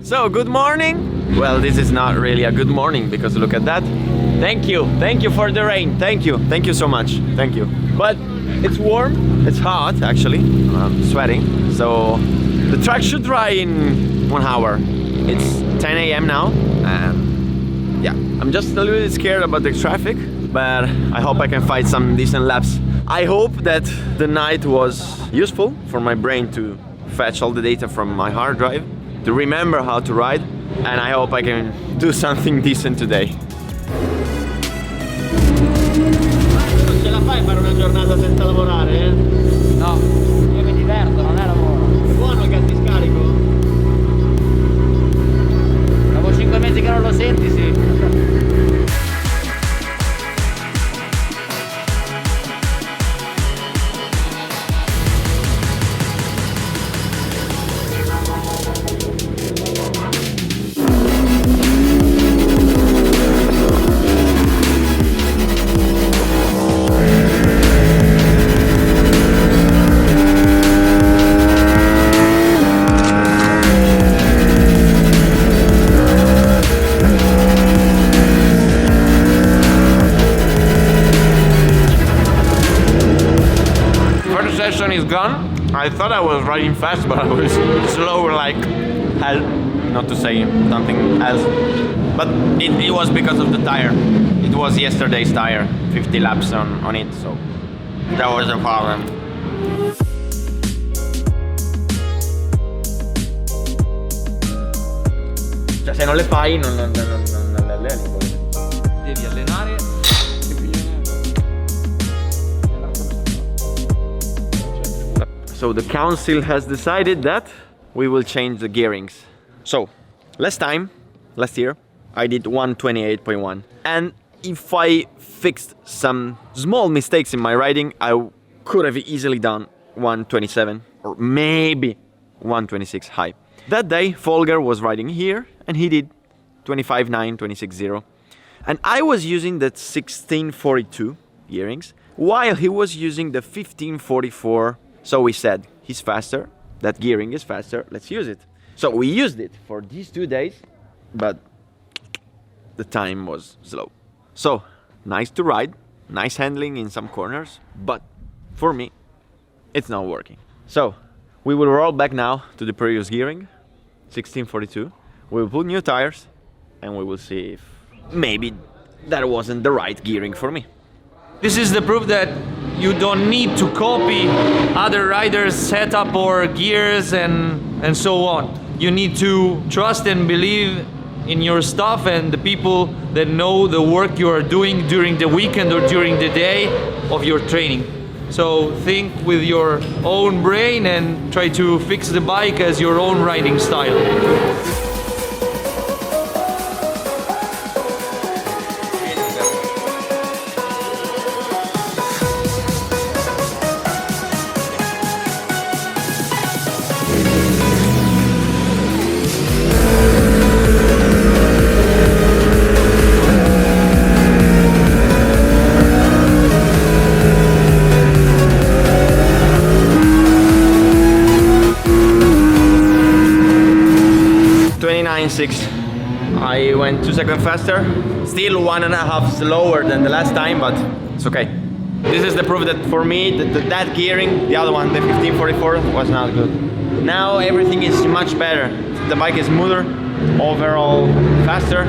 So, good morning. Well, this is not really a good morning because look at that. Thank you for the rain. Thank you so much. Thank you. But it's warm, it's hot actually. I'm sweating. So the track should dry in 1 hour. It's 10 a.m. now, and yeah, I'm just a little bit scared about the traffic, but I hope I can find some decent laps. I hope that the night was useful for my brain to fetch all the data from my hard drive, to remember how to ride, and I hope I can do something decent today. Non ce la fai fare una giornata senza lavorare, eh? No, io mi diverto, non è lavoro. È buono il gas di scarico? Dopo 5 mesi che non lo senti, sì. Is gone. I thought I was riding fast, but I was slow like hell, not to say something else. But it was because of the tire. It was yesterday's tire, 50 laps on it, so that was a problem. Cioè, se non le fai non le alleni poi. Devi allenare. So the council has decided that we will change the gearings. So last year, I did 128.1. And if I fixed some small mistakes in my riding, I could have easily done 127 or maybe 126 high. That day, Folger was riding here and he did 25.9, 26.0. And I was using the 1642 gearings while he was using the 1544. So we said, he's faster, that gearing is faster, let's use it. So we used it for these 2 days, but the time was slow. So, nice to ride, nice handling in some corners, but for me, it's not working. So, we will roll back now to the previous gearing, 1642. We will put new tires, and we will see if maybe that wasn't the right gearing for me. This is the proof that you don't need to copy other riders' setup or gears and so on. You need to trust and believe in your stuff and the people that know the work you are doing during the weekend or during the day of your training. So think with your own brain and try to fix the bike as your own riding style. 29.6. I went 2 seconds faster, still 1.5 slower than the last time, but it's okay. This is the proof that for me, that gearing, the other one, the 1544, was not good. Now everything is much better. The bike is smoother, overall faster.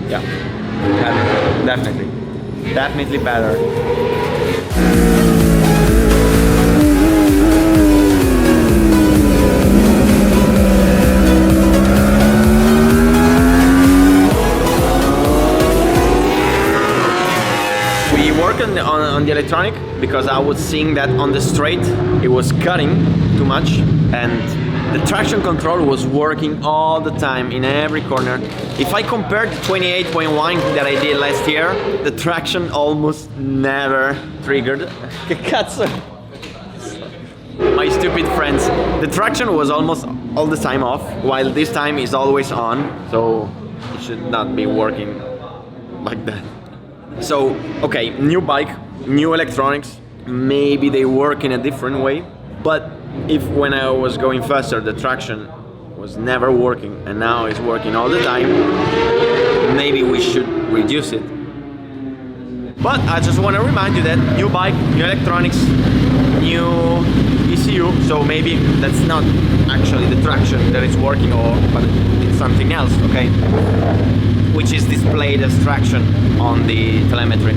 Yeah, definitely better. On the electronic, because I was seeing that on the straight it was cutting too much and the traction control was working all the time in every corner. If I compared the 28.1 that I did last year, the traction almost never triggered. Cazzo! My stupid friends. The traction was almost all the time off, while this time is always on, so it should not be working like that. So, okay, new bike, new electronics, maybe they work in a different way, but if when I was going faster the traction was never working and now it's working all the time, maybe we should reduce it. But I just want to remind you that new bike, new electronics, new ECU, so maybe that's not actually the traction that is working, but it's something else, okay? Which is displayed as traction on the telemetry.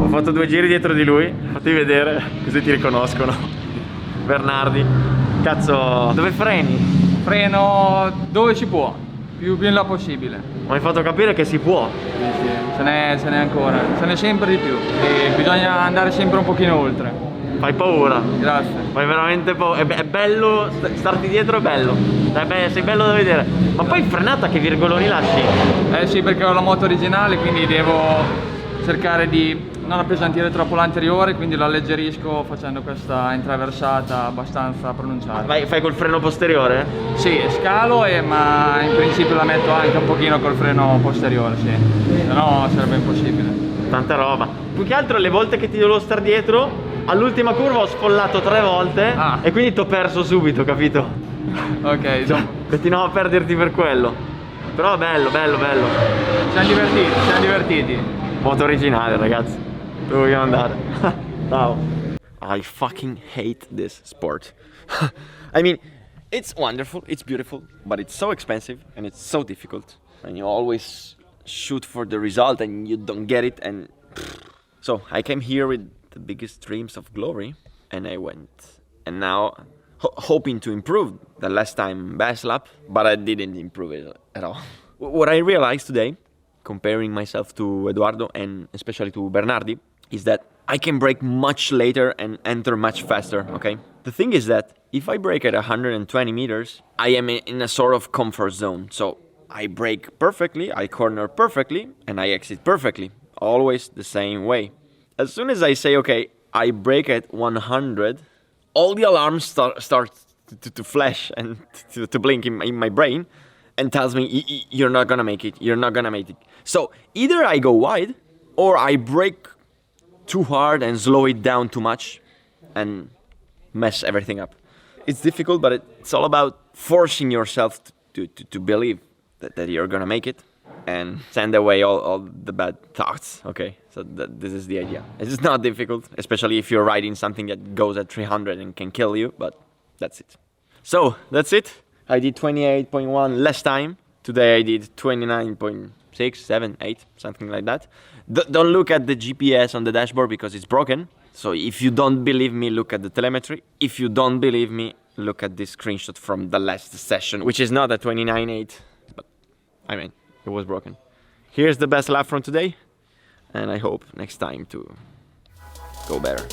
Ho fatto 2 giri dietro di lui, fatti vedere così ti riconoscono. Bernardi, cazzo, dove freni? Freno dove ci può, più in là possibile. Mi hai fatto capire che si può. Sì, sì, ce n'è ancora, ce n'è sempre di più e bisogna andare sempre un pochino oltre. Fai paura. Grazie. Fai veramente paura. È bello, starti dietro è bello. Sei bello da vedere. Ma poi in frenata che virgoloni lasci? Eh sì, perché ho la moto originale, quindi devo cercare di non appesantire troppo l'anteriore, quindi lo alleggerisco facendo questa intraversata abbastanza pronunciata. Fai col freno posteriore? Sì, scalo ma in principio la metto anche un pochino col freno posteriore, sì. Se no sarebbe impossibile. Tanta roba. Più che altro le volte che ti dovevo star dietro, all'ultima curva ho sfollato 3 volte e quindi t'ho perso subito, capito? Ok, Cioè, continuavo a perderti per quello. Però bello. siamo divertiti. Moto originale, ragazzi. Dove vogliamo andare? Ciao. I fucking hate this sport. I mean, it's wonderful, it's beautiful, but it's so expensive and it's so difficult. And you always shoot for the result and you don't get it. And so I came here with the biggest dreams of glory and I went. And now hoping to improve the last time best lap, but I didn't improve it at all. What I realized today, comparing myself to Eduardo and especially to Bernardi, is that I can brake much later and enter much faster, okay? The thing is that if I brake at 120 meters, I am in a sort of comfort zone. So I brake perfectly, I corner perfectly, and I exit perfectly. Always the same way. As soon as I say, okay, I brake at 100, all the alarms start to flash and to blink in my brain and tells me, you're not gonna make it, you're not gonna make it. So either I go wide or I brake too hard and slow it down too much and mess everything up. It's difficult, but it's all about forcing yourself to believe that you're gonna make it and send away all the bad thoughts, okay? So this is the idea. It's not difficult, especially if you're riding something that goes at 300 and can kill you, but that's it. So, that's it. I did 28.1 less time. Today I did 29.6, 7, 8, something like that. Don't look at the GPS on the dashboard because it's broken. So if you don't believe me, look at the telemetry. If you don't believe me, look at this screenshot from the last session, which is not a 29.8, but I mean, it was broken. Here's the best lap from today. and I hope next time to go better.